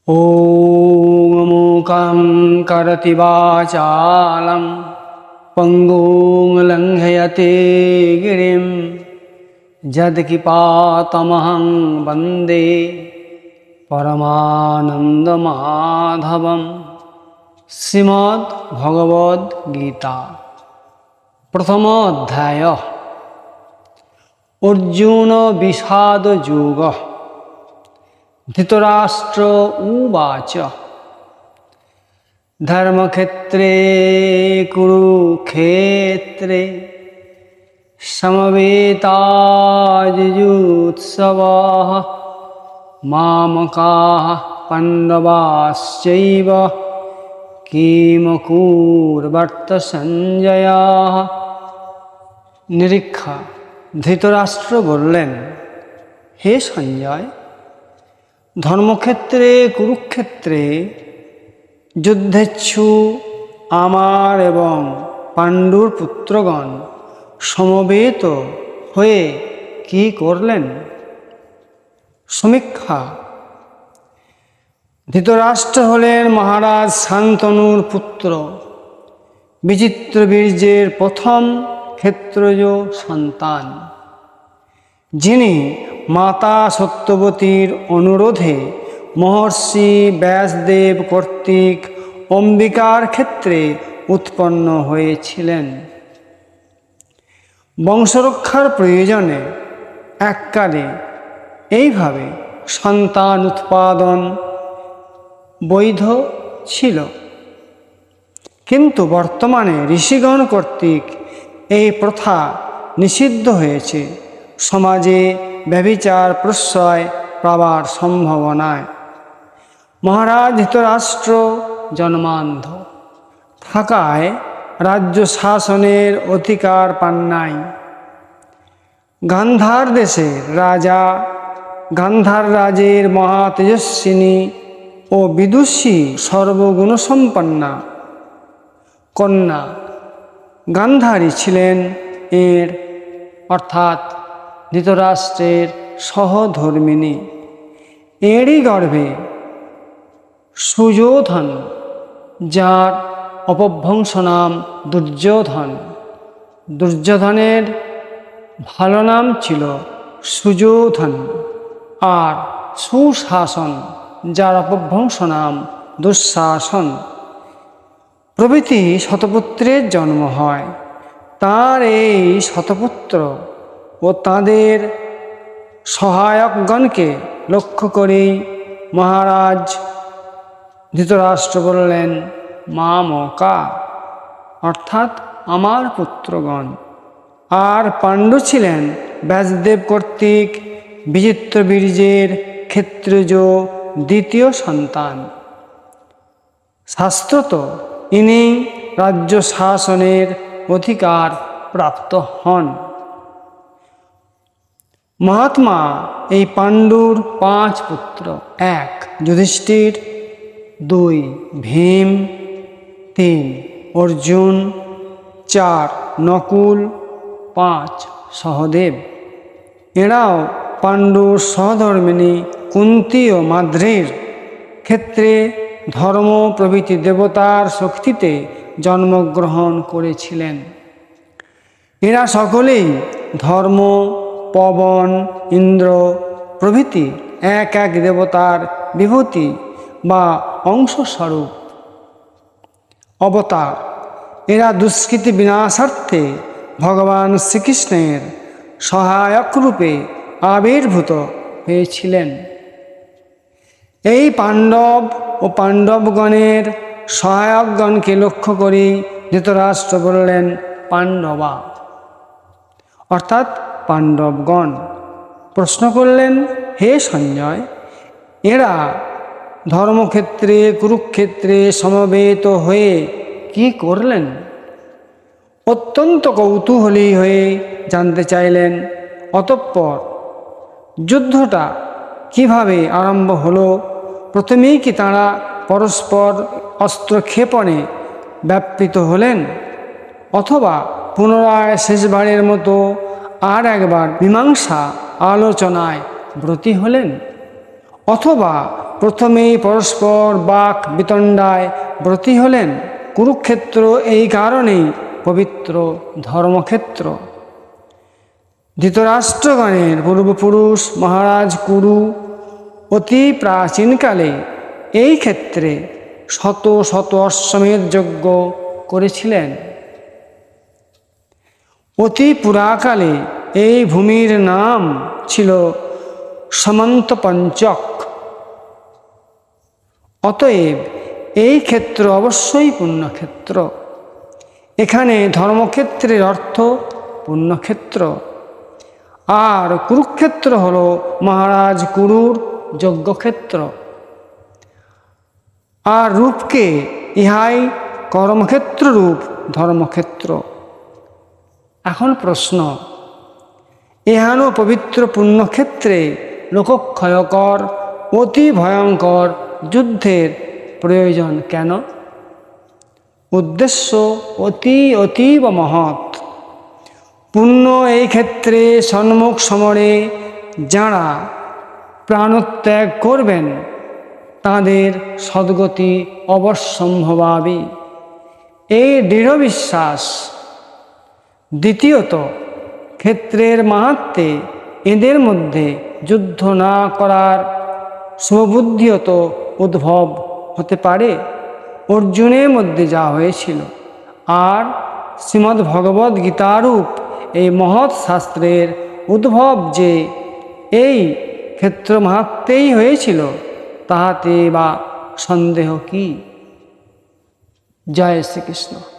ॐ मूकं करति वाचालं पङ्गुं लङ्घयते गिरिं यत्किपातमहं वन्दे परमानन्दमाधवं। श्रीमद्भगवद्गीता प्रथम अध्याय अर्जुन विषादयोगः। धृतराष्ट्र उवाच धर्मक्षेत्रे कुरुक्षेत्रे समवेतायुत्सवः मामकाः पाण्डवाश्चैव किमकुर्वत संजय। निरीक्षा धृतराष्ट्र बोलें, हे संजय, धर्मक्षेत्रे कुरुक्षेत्रे युद्धेच्छु आमार एवं पाण्डुर पुत्रगण समवेत हुए कि करलें? समीक्षा धृतराष्ट्र हलेन महाराज शान्तनुर पुत्र, विचित्रवीर्येर प्रथम क्षत्रिय सन्तान, जिनि माता सत्यवतीर अनुरोधे महर्षि व्यासदेव कर्तृक अम्बिकार क्षेत्रे उत्पन्न हयेछिलेन। वंशरक्षार प्रयोजने एककाले এইভাবে সন্তান উৎপাদন বৈধ ছিল, কিন্তু বর্তমানে ঋষিগণ কর্তৃক এই প্রথা নিষিদ্ধ হয়েছে সমাজে ব্যভিচার প্রশ্রয় পাবার সম্ভাবনায়। মহারাজ ধৃতরাষ্ট্র জন্মান্ধ থাকায় রাজ্য শাসনের অধিকার পান নাই। গান্ধার দেশের রাজা গান্ধার রাজের মহাতেজস্বিনী ও বিদুষী সর্বগুণসম্পন্না কন্যা গান্ধারী ছিলেন এর অর্থাৎ ধৃতরাষ্ট্রের সহধর্মিণী। এরই গর্ভে সুযোধন, যার অপভ্রংশ নাম দুর্যোধন, দুর্যোধনের ভালো নাম ছিল সুযোধন, আর সুশাসন, যার অপভ্রংশ নাম দুঃশাসন প্রভৃতি শতপুত্রের জন্ম হয়। তার এই শতপুত্র ও তাদের সহায়কগণকে লক্ষ্য করেই মহারাজ ধৃতরাষ্ট্র বললেন, মামকা অর্থাৎ আমার পুত্রগণ। আর পাণ্ডু ছিলেন ব্যাসদেব কর্তৃক বিচিত্রবীর্যের ক্ষত্রিয় দ্বিতীয় সন্তান। শাস্ত্রত ইনি রাজ্য শাসনের অধিকার প্রাপ্ত হন। মহাত্মা এই পাণ্ডুর 5 পুত্র: 1 যুধিষ্ঠির, 2 ভীম, 3 অর্জুন, 4 নকুল, 5 সহদেব। এরাও পাণ্ডুর সহধর্মিণী কুন্তী ও মাদ্রীর ক্ষেত্রে ধর্ম প্রভৃতি দেবতার শক্তিতে জন্মগ্রহণ করেছিলেন। এরা সকলেই ধর্ম, পবন, ইন্দ্র প্রভৃতি এক এক দেবতার বিভূতি বা অংশস্বরূপ অবতার। এরা দুষ্কৃতি বিনাশার্থে ভগবান শ্রীকৃষ্ণের সহায়ক রূপে আবির্ভূত হয়েছিলেন। এই পাণ্ডব ও পাণ্ডবগণের সহায়কগণকে লক্ষ্য করেই ধৃতরাষ্ট্র বললেন পাণ্ডবা অর্থাৎ পাণ্ডবগণ। প্রশ্ন করলেন, হে সঞ্জয়, এরা ধর্মক্ষেত্রে কুরুক্ষেত্রে সমবেত হয়ে কি করলেন? অত্যন্ত কৌতূহলী হয়ে জানতে চাইলেন। অতঃপর যুদ্ধটা কিভাবে আরম্ভ হলো? প্রথমেই কি তাঁরা পরস্পর অস্ত্রক্ষেপণে ব্যাপৃত হলেন, অথবা পুনরায় শেষবারের মতো আর একবার মীমাংসা আলোচনায় ব্রতী হলেন, অথবা প্রথমেই পরস্পর বাক বিতণ্ডায় ব্রতী হলেন। কুরুক্ষেত্র এই কারণেই পবিত্র ধর্মক্ষেত্র। ধৃতরাষ্ট্রগণের পূর্বপুরুষ মহারাজ কুরু অতি প্রাচীনকালে এই ক্ষেত্রে শত শত অশ্বমেধ যজ্ঞ করেছিলেন। অতি পুরাকালে এই ভূমির নাম ছিল সমন্ত পঞ্চক। অতএব এই ক্ষেত্র অবশ্যই পুণ্যক্ষেত্র। এখানে ধর্মক্ষেত্রের অর্থ পুণ্যক্ষেত্র। আর কুরুক্ষেত্র হল মহারাজ কুরুর যজ্ঞক্ষেত্র। আর রূপকে ইহাই কর্মক্ষেত্র রূপ ধর্মক্ষেত্র। এখন প্রশ্ন, এহেন পবিত্র পুণ্যক্ষেত্রে লোকক্ষয়কর অতি ভয়ঙ্কর যুদ্ধের প্রয়োজন কেন? উদ্দেশ্য অতীব মহৎ। পুণ্য এই ক্ষেত্রে সন্মুখ সমরে যাঁরা প্রাণত্যাগ করবেন তাঁদের সদ্গতি অবশ্যম্ভাবী, এই দৃঢ় বিশ্বাস। দ্বিতীয়ত, ক্ষেত্রের মাহাত্ম্যে এদের মধ্যে যুদ্ধ না করার শুভবুদ্ধিও তো উদ্ভব হতে পারে, অর্জুনের মধ্যে যা হয়েছিল। আর শ্রীমদ্ ভগবদ্ গীতারূপ এই মহৎ শাস্ত্রের উদ্ভব যে এই ক্ষেত্র মাহাত্ম্যেই হয়েছিল, তাহাতে বা সন্দেহ কি? জয় শ্রীকৃষ্ণ।